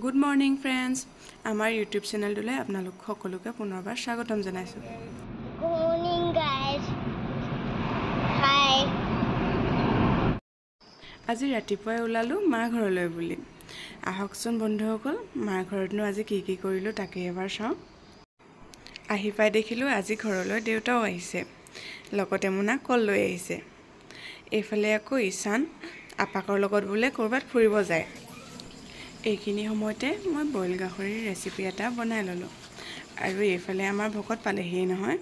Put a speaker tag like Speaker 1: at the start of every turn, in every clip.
Speaker 1: Good morning friends. Our YouTube channel dole apnalok সকলোকে পুনৰবাৰ স্বাগতম জনাইছো।
Speaker 2: Good morning guys. Hi.
Speaker 1: আজি ৰাতিপুৱাই ওলালো মা ঘৰলৈ বুলি। আহকচোন বন্ধুসকল মা ঘৰতনো আজি কি কি কৰিলো তাকে এবাৰ চাও। আহি পাই দেখিলো আজি ঘৰলৈ দেউতাও আহিছে। লগতে মুনা কল লৈ আহিছে। এইফালে আকৌ ঈশান আপাকৰ লগত বুলে কৰবাত ফুৰিব যায়। এইখিনি সময়তে মই বইল গাহৰিৰ ৰেচিপি এটা বনাই ললো। আৰু এইফালে আমাৰ ভকত পালেহি নহয়।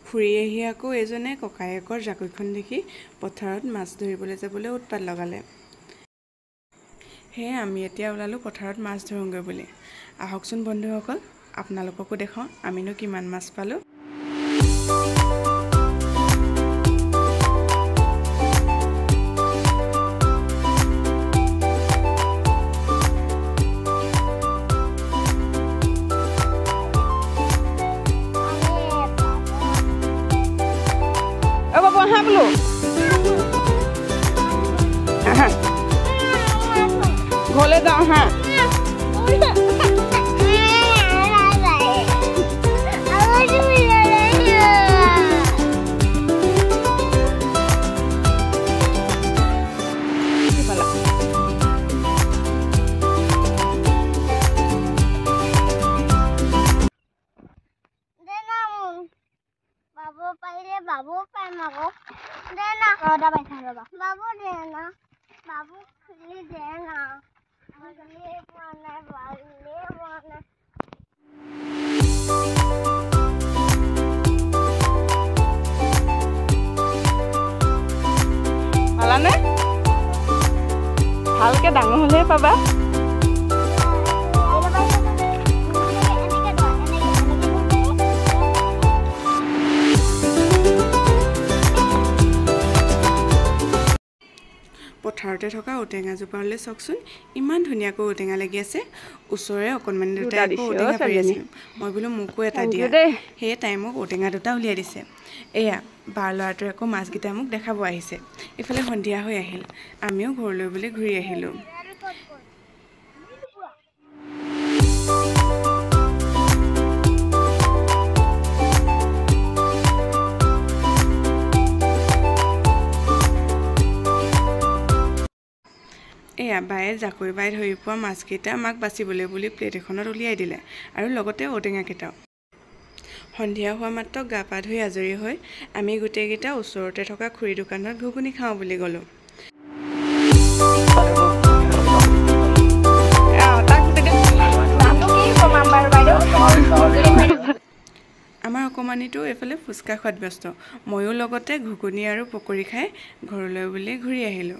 Speaker 1: ফুৰি আহি আকৌ এজনে ককায়েকৰ জাকৈখন দেখি পথাৰত মাছ ধৰিবলৈ যাবলৈ উৎপাত লগালে। হে আমি এতিয়া ওলালো পথাৰত মাছ ধৰোঁগৈ বুলি। আহকচোন বন্ধুসকল আপোনালোককো দেখাও আমিনো কিমান মাছ পালো। ঘৰলৈ যাওঁ হা।
Speaker 2: Babu paile babu pan ako. Dena roda paisa roba. Babu dena. Babu khili dena. Khili pana bale pana.
Speaker 1: Alane? Halke ডাঙৰ হলে পাবা। পথাৰতে থকা ওটেঙা জোপালে চকচোন ইমান ধুনীয়াকৈ ওটেঙা লাগি আছে। ওচৰে অকনমান দুটা ওটেঙা পাৰি আছে। মই বোলো মোকো এটা দিয়া। হে তাই মোক ওটেঙা দুটা উলিয়াই দিছে। এয়া বাৰ ল'ৰাটোৱে আকৌ মাছকেইটা মোক দেখাব আহিছে। ইফালে সন্ধিয়া হৈ আহিল। আমিও ঘৰলৈ বুলি ঘূৰি আহিলো। এয়া বায়ে জাকৈ বাই ধৰি পোৱা মাছকেইটা আমাক বাচিবলৈ বুলি প্লেট এখনত উলিয়াই দিলে আৰু লগতে ঔটেঙা কেইটাও। সন্ধিয়া হোৱা মাত্ৰ গা পা ধুই আজৰি হৈ আমি গোটেইকেইটা ওচৰতে থকা খুৰী দোকানত ঘুগুনি খাওঁ বুলি গলো। আমাৰ অকমানিটো এফালে ফুচকা খোৱাত ব্যস্ত। ময়ো লগতে ঘুগুনি আৰু পকৰি খাই ঘৰলৈ বুলি ঘূৰি আহিলো।